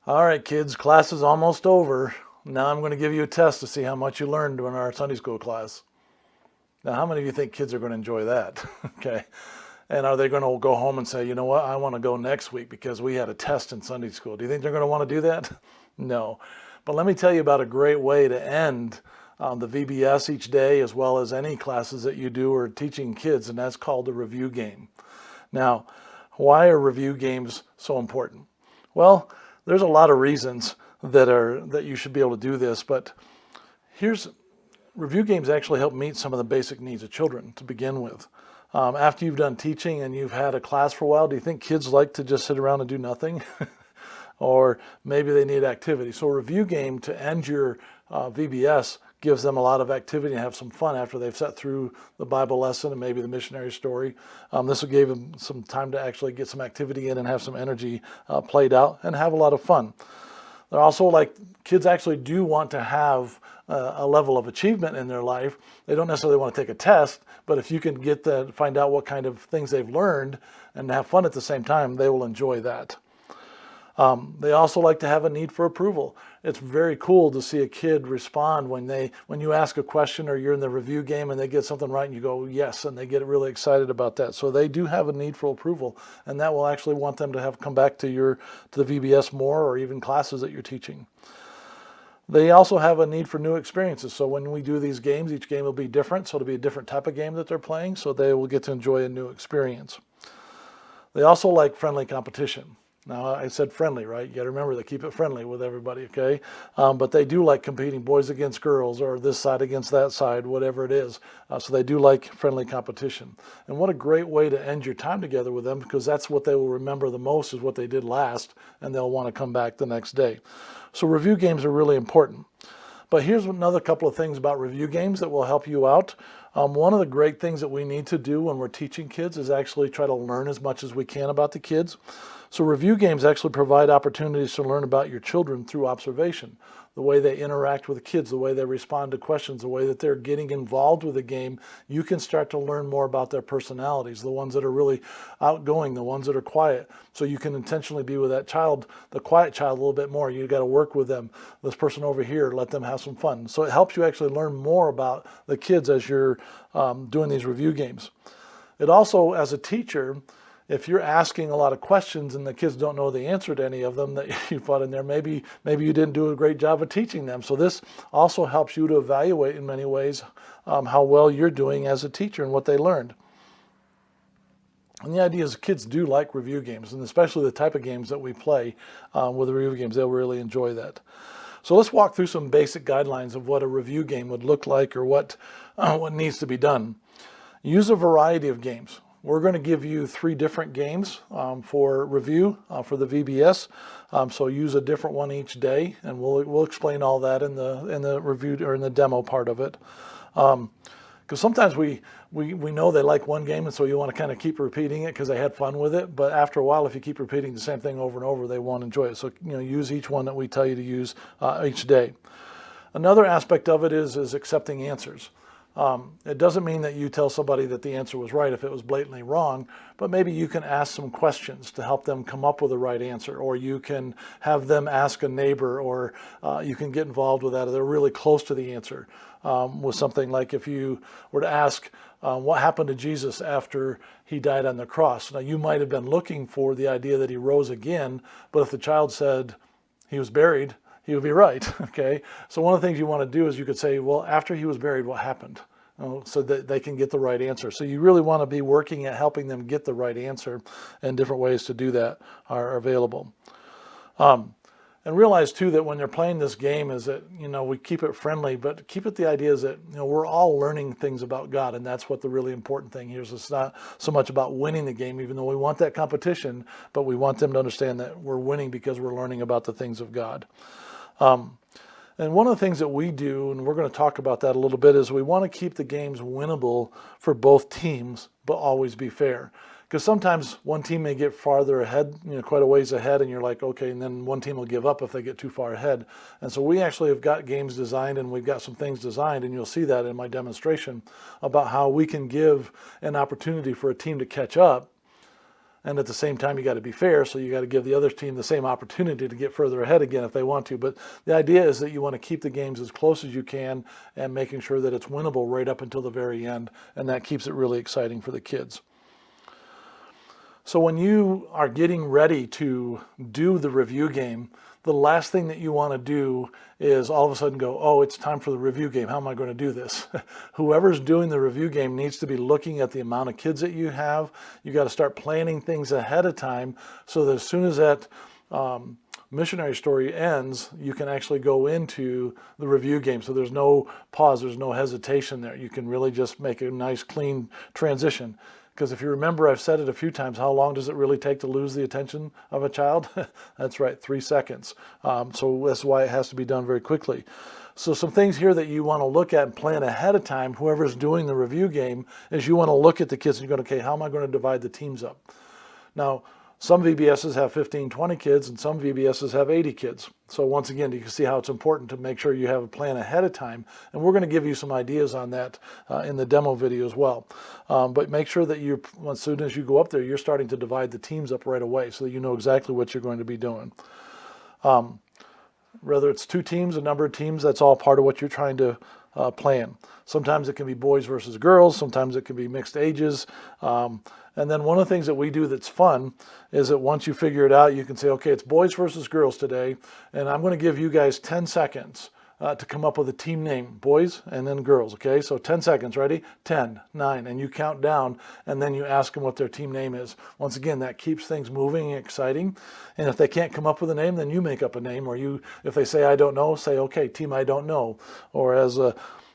All right, kids, class is almost over. Now I'm going to give you a test to see how much you learned in our Sunday school class. Now, how many of you think kids are going to enjoy that? Okay. And are they going to go home and say, you know what, I want to go next week because we had a test in Sunday school? Do you think they're going to want to do that? No. But let me tell you about a great way to end the VBS each day, as well as any classes that you do or teaching kids, and that's called a review game. Now, why are review games so important? Well, there's a lot of reasons that you should be able to do this, but review games actually help meet some of the basic needs of children to begin with. After you've done teaching and you've had a class for a while, do you think kids like to just sit around and do nothing? Or maybe they need activity. So a review game to end your VBS gives them a lot of activity and have some fun after they've sat through the Bible lesson and maybe the missionary story. This will give them some time to actually get some activity in and have some energy played out and have a lot of fun. They're also kids actually do want to have a level of achievement in their life. They don't necessarily want to take a test, but if you can find out what kind of things they've learned and have fun at the same time, they will enjoy that. They also like to have a need for approval. It's very cool to see a kid respond when you ask a question or you're in the review game and they get something right and you go, yes, and they get really excited about that. So they do have a need for approval, and that will actually want them to come back to the VBS more, or even classes that you're teaching. They also have a need for new experiences. So when we do these games, each game will be different. So it'll be a different type of game that they're playing, so they will get to enjoy a new experience. They also like friendly competition. Now, I said friendly, right? You got to remember to keep it friendly with everybody, okay? But they do like competing, boys against girls, or this side against that side, whatever it is. So they do like friendly competition. And what a great way to end your time together with them, because that's what they will remember the most, is what they did last, and they'll want to come back the next day. So review games are really important. But here's another couple of things about review games that will help you out. One of the great things that we need to do when we're teaching kids is actually try to learn as much as we can about the kids. So review games actually provide opportunities to learn about your children through observation. The way they interact with the kids, the way they respond to questions, the way that they're getting involved with the game, you can start to learn more about their personalities, the ones that are really outgoing, the ones that are quiet. So you can intentionally be with that child, the quiet child, a little bit more. You've got to work with them. This person over here, let them have some fun. So it helps you actually learn more about the kids as you're doing these review games. It also, as a teacher, if you're asking a lot of questions and the kids don't know the answer to any of them that you put in there, maybe you didn't do a great job of teaching them. So this also helps you to evaluate in many ways how well you're doing as a teacher and what they learned. And the idea is kids do like review games, and especially the type of games that we play with the review games, they'll really enjoy that. So let's walk through some basic guidelines of what a review game would look like, or what needs to be done. Use a variety of games. We're going to give you 3 different games for review for the VBS. So use a different one each day, and we'll explain all that in the review or in the demo part of it. Because sometimes we know they like one game, and so you want to kind of keep repeating it because they had fun with it. But after a while, if you keep repeating the same thing over and over, they won't enjoy it. So use each one that we tell you to use each day. Another aspect of it is accepting answers. It doesn't mean that you tell somebody that the answer was right if it was blatantly wrong, but maybe you can ask some questions to help them come up with the right answer, or you can have them ask a neighbor, or you can get involved with that if they're really close to the answer. With something like, if you were to ask what happened to Jesus after he died on the cross. Now, you might have been looking for the idea that he rose again, but if the child said he was buried, he would be right, okay? So one of the things you want to do is you could say, well, after he was buried, what happened? So that they can get the right answer. So you really want to be working at helping them get the right answer, and different ways to do that are available. And realize too that when they're playing this game is that, we keep it friendly, but keep it, the idea is that, we're all learning things about God, and that's what the really important thing here is. It's not so much about winning the game, even though we want that competition, but we want them to understand that we're winning because we're learning about the things of God. And one of the things that we do, and we're going to talk about that a little bit, is we want to keep the games winnable for both teams, but always be fair. Because sometimes one team may get farther ahead, quite a ways ahead, and you're like, okay, and then one team will give up if they get too far ahead. And so we actually have got games designed, and we've got some things designed, and you'll see that in my demonstration, about how we can give an opportunity for a team to catch up And at the same time, you got to be fair, so you got to give the other team the same opportunity to get further ahead again if they want to. But the idea is that you want to keep the games as close as you can and making sure that it's winnable right up until the very end, and that keeps it really exciting for the kids. So when you are getting ready to do the review game, the last thing that you want to do is all of a sudden go, oh, it's time for the review game. How am I going to do this? Whoever's doing the review game needs to be looking at the amount of kids that you have. You got to start planning things ahead of time so that as soon as that missionary story ends, you can actually go into the review game. So there's no pause, there's no hesitation there. You can really just make a nice, clean transition. Because if you remember, I've said it a few times, how long does it really take to lose the attention of a child? That's right, 3 seconds. So that's why it has to be done very quickly. So some things here that you want to look at and plan ahead of time, whoever's doing the review game, is you want to look at the kids and you go, okay, how am I going to divide the teams up? Now, some VBSs have 15, 20 kids, and some VBSs have 80 kids. So once again, you can see how it's important to make sure you have a plan ahead of time. And we're going to give you some ideas on that in the demo video as well. But make sure that as soon as you go up there, you're starting to divide the teams up right away so that you know exactly what you're going to be doing. Whether it's 2 teams, a number of teams, that's all part of what you're trying to plan. Sometimes it can be boys versus girls. Sometimes it can be mixed ages. And then one of the things that we do that's fun is that once you figure it out, you can say, okay, it's boys versus girls today, and I'm going to give you guys 10 seconds to come up with a team name, boys and then girls, okay? So 10 seconds, ready? 10, 9, and you count down, and then you ask them what their team name is. Once again, that keeps things moving and exciting, and if they can't come up with a name, then you make up a name, or if they say, I don't know, say, okay, team I don't know, or as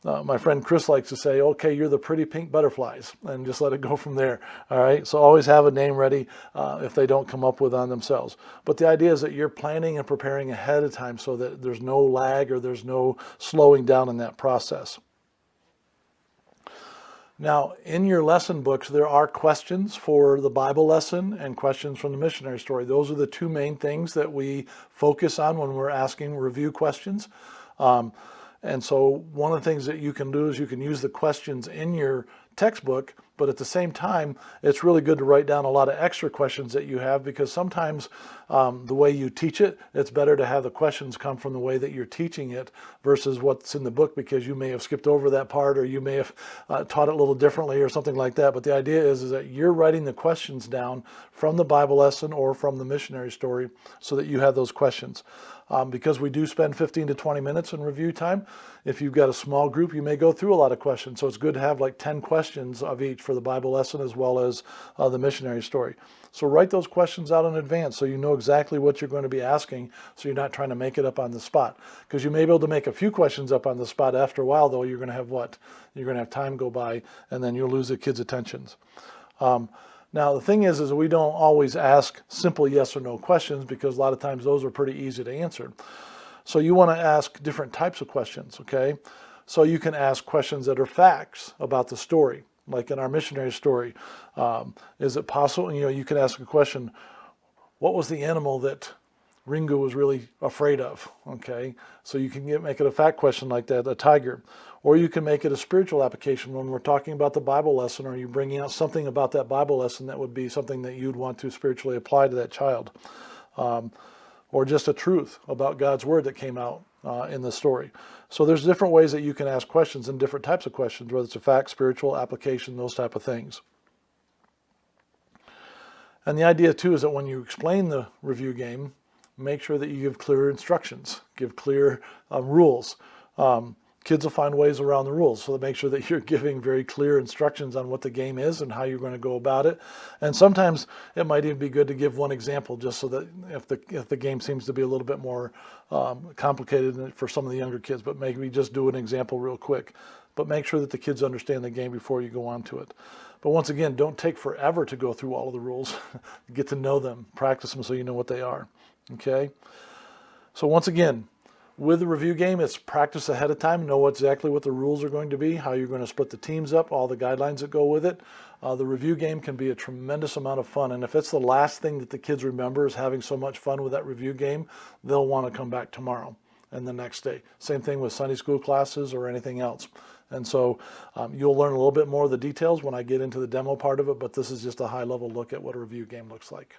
my friend Chris likes to say, okay, you're the pretty pink butterflies, and just let it go from there. All right. So always have a name ready if they don't come up with on themselves. But the idea is that you're planning and preparing ahead of time so that there's no lag or there's no slowing down in that process. Now, in your lesson books, there are questions for the Bible lesson and questions from the missionary story. Those are the 2 main things that we focus on when we're asking review questions. And so one of the things that you can do is you can use the questions in your textbook, but at the same time, it's really good to write down a lot of extra questions that you have, because sometimes the way you teach it, it's better to have the questions come from the way that you're teaching it versus what's in the book, because you may have skipped over that part, or you may have taught it a little differently or something like that. But the idea is that you're writing the questions down from the Bible lesson or from the missionary story so that you have those questions. Because we do spend 15 to 20 minutes in review time. If you've got a small group, you may go through a lot of questions. So it's good to have like 10 questions of each for the Bible lesson as well as the missionary story. So write those questions out in advance so you know exactly what you're going to be asking, so you're not trying to make it up on the spot. Because you may be able to make a few questions up on the spot. After a while, though, you're going to have what? You're going to have time go by, and then you'll lose the kids' attentions. Now, the thing is we don't always ask simple yes or no questions, because a lot of times those are pretty easy to answer. So you want to ask different types of questions, okay? So you can ask questions that are facts about the story, like in our missionary story. Is it possible, you can ask a question, what was the animal that Ringo was really afraid of? Okay, so you can make it a fact question like that, a tiger. Or you can make it a spiritual application when we're talking about the Bible lesson, or you're bringing out something about that Bible lesson that would be something that you'd want to spiritually apply to that child. Or just a truth about God's word that came out in the story. So there's different ways that you can ask questions and different types of questions, whether it's a fact, spiritual, application, those type of things. And the idea too is that when you explain the review game, make sure that you give clear instructions, give clear rules. Kids will find ways around the rules, so make sure that you're giving very clear instructions on what the game is and how you're going to go about it. And sometimes it might even be good to give one example, just so that if the game seems to be a little bit more complicated for some of the younger kids, but maybe just do an example real quick. But make sure that the kids understand the game before you go on to it. But once again, don't take forever to go through all of the rules. Get to know them, practice them so you know what they are. Okay? So once again, with the review game, it's practice ahead of time, know exactly what the rules are going to be, how you're going to split the teams up, all the guidelines that go with it. The review game can be a tremendous amount of fun, and if it's the last thing that the kids remember is having so much fun with that review game, they'll want to come back tomorrow. and the next day. Same thing with Sunday school classes or anything else. And so you'll learn a little bit more of the details when I get into the demo part of it, but this is just a high level look at what a review game looks like.